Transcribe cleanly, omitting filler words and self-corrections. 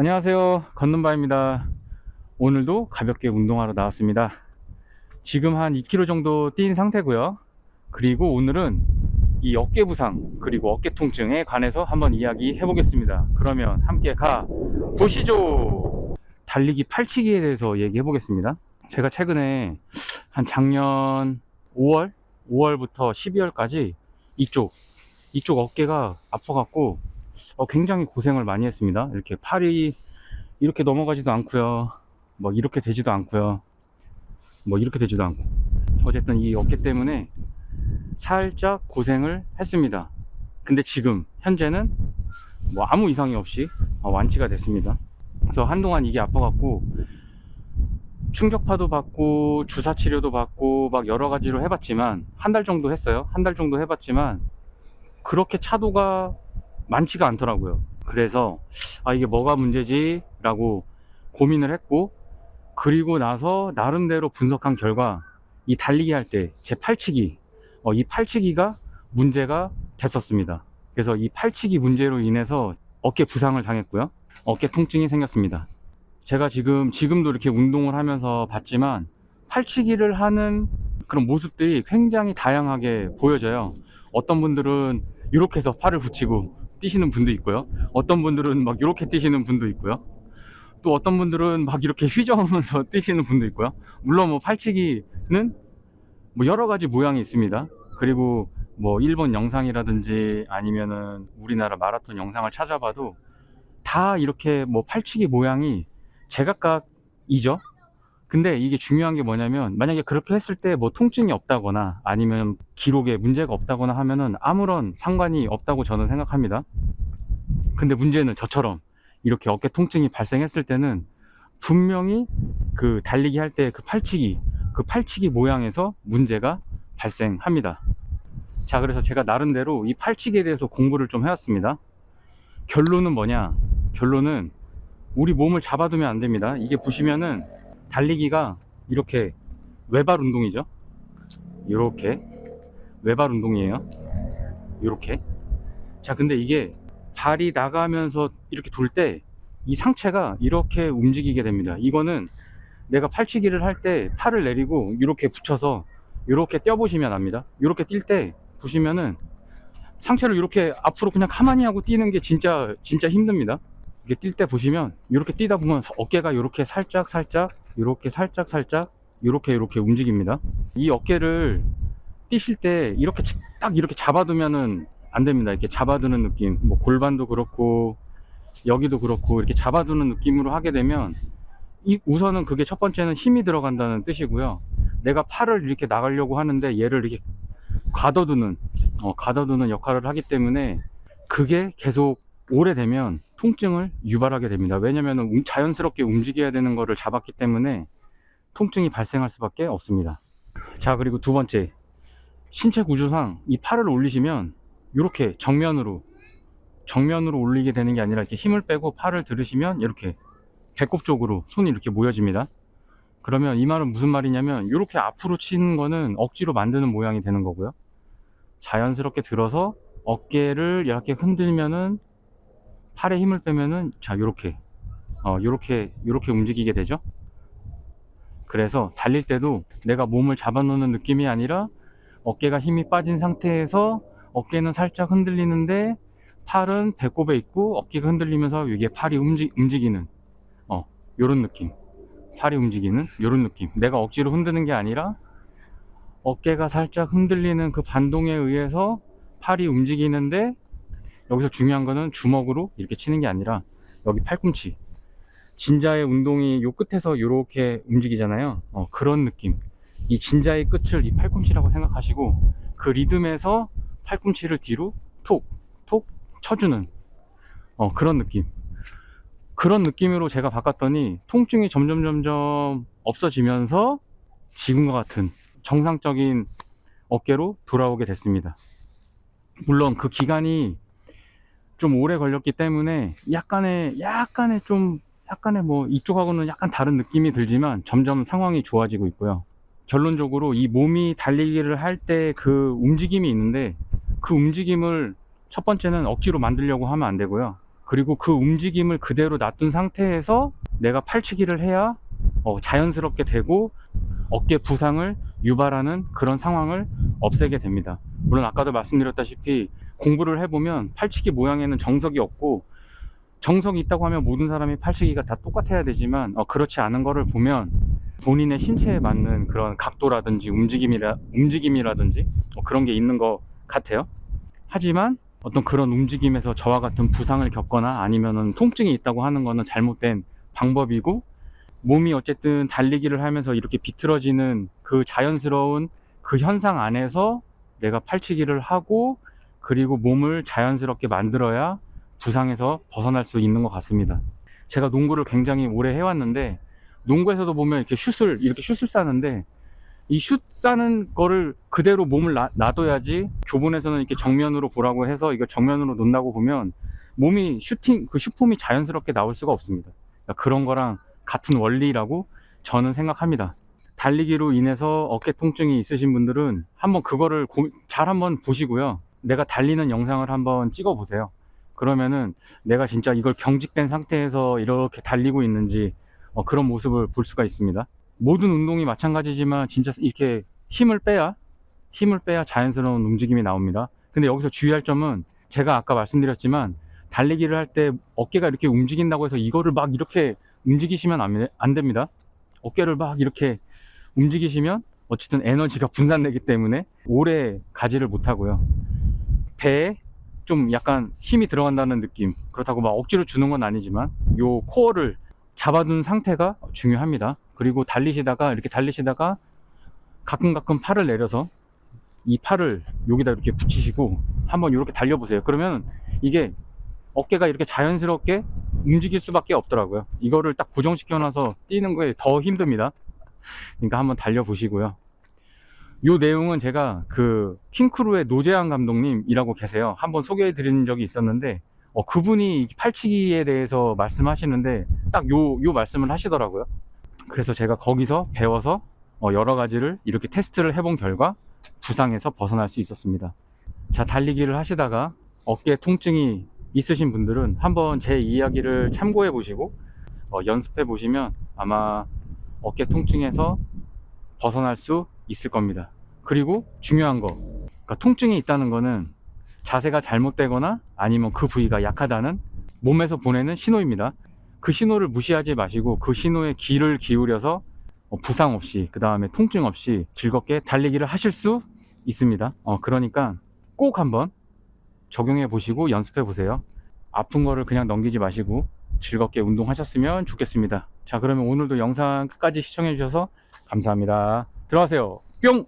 안녕하세요, 걷는바입니다. 오늘도 가볍게 운동하러 나왔습니다. 지금 한 2km 정도 뛴 상태고요. 그리고 오늘은 이 어깨 부상 그리고 어깨 통증에 관해서 한번 이야기해 보겠습니다. 그러면 함께 가 보시죠. 달리기 팔치기에 대해서 얘기해 보겠습니다. 제가 최근에 한 작년 5월부터 12월까지 이쪽 어깨가 아파갖고 굉장히 고생을 많이 했습니다. 이렇게 팔이 이렇게 넘어가지도 않고요, 뭐 이렇게 되지도 않고요, 뭐 이렇게 되지도 않고, 어쨌든 이 어깨 때문에 살짝 고생을 했습니다. 근데 지금 현재는 뭐 아무 이상이 없이 완치가 됐습니다. 그래서 한동안 이게 아파갖고 충격파도 받고 주사 치료도 받고 막 여러 가지로 해봤지만, 한 달 정도 했어요. 한 달 정도 해봤지만 그렇게 차도가 많지가 않더라고요. 그래서 이게 뭐가 문제지 라고 고민을 했고, 그리고 나서 나름대로 분석한 결과 이 달리기 할 때 제 팔치기, 이 팔치기가 문제가 됐었습니다. 그래서 이 팔치기 문제로 인해서 어깨 부상을 당했고요, 어깨 통증이 생겼습니다. 제가 지금도 이렇게 운동을 하면서 봤지만 팔치기를 하는 그런 모습들이 굉장히 다양하게 보여져요. 어떤 분들은 이렇게 해서 팔을 붙이고 뛰시는 분도 있고요, 어떤 분들은 막 이렇게 뛰시는 분도 있고요, 또 어떤 분들은 막 이렇게 휘저으면서 뛰시는 분도 있고요. 물론 뭐 팔치기는 뭐 여러 가지 모양이 있습니다. 그리고 뭐 일본 영상이라든지 아니면은 우리나라 마라톤 영상을 찾아봐도 다 이렇게 뭐 팔치기 모양이 제각각이죠. 근데 이게 중요한 게 뭐냐면, 만약에 그렇게 했을 때 뭐 통증이 없다거나 아니면 기록에 문제가 없다거나 하면은 아무런 상관이 없다고 저는 생각합니다. 근데 문제는 저처럼 이렇게 어깨 통증이 발생했을 때는 분명히 그 달리기 할 때 그 팔치기 모양에서 문제가 발생합니다. 자, 그래서 제가 나름대로 이 팔치기에 대해서 공부를 좀 해왔습니다. 결론은 뭐냐? 결론은 우리 몸을 잡아두면 안 됩니다. 이게 보시면은 달리기가 이렇게 외발 운동이죠. 이렇게 외발 운동이에요. 이렇게. 자, 근데 이게 발이 나가면서 이렇게 돌 때 이 상체가 이렇게 움직이게 됩니다. 이거는 내가 팔치기를 할 때 팔을 내리고 이렇게 붙여서 이렇게 뛰어보시면 압니다. 이렇게 뛸 때 보시면은 상체를 이렇게 앞으로 그냥 가만히 하고 뛰는 게 진짜 힘듭니다. 이게 뛸 때 보시면 이렇게 뛰다 보면 어깨가 이렇게 살짝 이렇게 살짝 이렇게 움직입니다. 이 어깨를 뛰실 때 이렇게 딱 이렇게 잡아두면은 안 됩니다. 이렇게 잡아두는 느낌, 뭐 골반도 그렇고 여기도 그렇고 이렇게 잡아두는 느낌으로 하게 되면 우선은 그게 첫 번째는 힘이 들어간다는 뜻이고요. 내가 팔을 이렇게 나가려고 하는데 얘를 이렇게 가둬두는 역할을 하기 때문에 그게 계속 오래되면 통증을 유발하게 됩니다. 왜냐면 자연스럽게 움직여야 되는 거를 잡았기 때문에 통증이 발생할 수밖에 없습니다. 자, 그리고 두 번째, 신체 구조상 이 팔을 올리시면 이렇게 정면으로 올리게 되는 게 아니라 이렇게 힘을 빼고 팔을 들으시면 이렇게 배꼽 쪽으로 손이 이렇게 모여집니다. 그러면 이 말은 무슨 말이냐면, 이렇게 앞으로 치는 거는 억지로 만드는 모양이 되는 거고요, 자연스럽게 들어서 어깨를 이렇게 흔들면은 팔에 힘을 빼면은 자, 요렇게 움직이게 되죠. 그래서 달릴 때도 내가 몸을 잡아놓는 느낌이 아니라 어깨가 힘이 빠진 상태에서 어깨는 살짝 흔들리는데 팔은 배꼽에 있고 어깨가 흔들리면서 이게 팔이 움직이는 요런 느낌, 팔이 움직이는 요런 느낌. 내가 억지로 흔드는 게 아니라 어깨가 살짝 흔들리는 그 반동에 의해서 팔이 움직이는데, 여기서 중요한 거는 주먹으로 이렇게 치는 게 아니라 여기 팔꿈치, 진자의 운동이 요 끝에서 이렇게 움직이잖아요. 그런 느낌. 이 진자의 끝을 이 팔꿈치라고 생각하시고 그 리듬에서 팔꿈치를 뒤로 톡 쳐주는 그런 느낌. 그런 느낌으로 제가 바꿨더니 통증이 점점 없어지면서 지금과 같은 정상적인 어깨로 돌아오게 됐습니다. 물론 그 기간이 좀 오래 걸렸기 때문에 약간의 뭐 이쪽하고는 약간 다른 느낌이 들지만 점점 상황이 좋아지고 있고요. 결론적으로 이 몸이 달리기를 할 때 그 움직임이 있는데, 그 움직임을 첫 번째는 억지로 만들려고 하면 안 되고요. 그리고 그 움직임을 그대로 놔둔 상태에서 내가 팔치기를 해야 자연스럽게 되고 어깨 부상을 유발하는 그런 상황을 없애게 됩니다. 물론 아까도 말씀드렸다시피 공부를 해보면 팔치기 모양에는 정석이 없고, 정석이 있다고 하면 모든 사람이 팔치기가 다 똑같아야 되지만 그렇지 않은 거를 보면 본인의 신체에 맞는 그런 각도라든지 움직임이라든지 그런 게 있는 것 같아요. 하지만 어떤 그런 움직임에서 저와 같은 부상을 겪거나 아니면은 통증이 있다고 하는 거는 잘못된 방법이고, 몸이 어쨌든 달리기를 하면서 이렇게 비틀어지는 그 자연스러운 그 현상 안에서 내가 팔치기를 하고 그리고 몸을 자연스럽게 만들어야 부상에서 벗어날 수 있는 것 같습니다. 제가 농구를 굉장히 오래 해왔는데, 농구에서도 보면 이렇게 슛을 쏴는데, 이 슛 쏴는 거를 그대로 몸을 놔둬야지, 교본에서는 이렇게 정면으로 보라고 해서 이걸 정면으로 놓는다고 보면 몸이 그 슛폼이 자연스럽게 나올 수가 없습니다. 그러니까 그런 거랑 같은 원리라고 저는 생각합니다. 달리기로 인해서 어깨 통증이 있으신 분들은 한번 그거를 잘 한번 보시고요. 내가 달리는 영상을 한번 찍어 보세요. 그러면은 내가 진짜 이걸 경직된 상태에서 이렇게 달리고 있는지 그런 모습을 볼 수가 있습니다. 모든 운동이 마찬가지지만 진짜 이렇게 힘을 빼야 자연스러운 움직임이 나옵니다. 근데 여기서 주의할 점은, 제가 아까 말씀드렸지만 달리기를 할 때 어깨가 이렇게 움직인다고 해서 이거를 막 이렇게 움직이시면 안 됩니다. 어깨를 막 이렇게 움직이시면 어쨌든 에너지가 분산되기 때문에 오래 가지를 못하고요. 배에 좀 약간 힘이 들어간다는 느낌, 그렇다고 막 억지로 주는 건 아니지만 요 코어를 잡아둔 상태가 중요합니다. 그리고 이렇게 달리시다가 가끔 팔을 내려서 이 팔을 여기다 이렇게 붙이시고 한번 이렇게 달려보세요. 그러면 이게 어깨가 이렇게 자연스럽게 움직일 수밖에 없더라고요. 이거를 딱 고정시켜 놔서 뛰는 거에 더 힘듭니다. 그러니까 한번 달려보시고요. 요 내용은 제가 그 킹크루의 노재환 감독님이라고 계세요. 한번 소개해 드린 적이 있었는데 그분이 팔치기에 대해서 말씀하시는데 딱 요 말씀을 하시더라고요. 그래서 제가 거기서 배워서 여러 가지를 이렇게 테스트를 해본 결과 부상에서 벗어날 수 있었습니다. 자, 달리기를 하시다가 어깨 통증이 있으신 분들은 한번 제 이야기를 참고해 보시고 연습해 보시면 아마 어깨 통증에서 벗어날 수 있을 겁니다. 그리고 중요한 거, 그러니까 통증이 있다는 거는 자세가 잘못되거나 아니면 그 부위가 약하다는 몸에서 보내는 신호입니다. 그 신호를 무시하지 마시고 그 신호에 귀를 기울여서 부상 없이, 그 다음에 통증 없이 즐겁게 달리기를 하실 수 있습니다. 그러니까 꼭 한번 적용해 보시고 연습해 보세요. 아픈 거를 그냥 넘기지 마시고 즐겁게 운동하셨으면 좋겠습니다. 자, 그러면 오늘도 영상 끝까지 시청해 주셔서 감사합니다. 들어가세요. 뿅!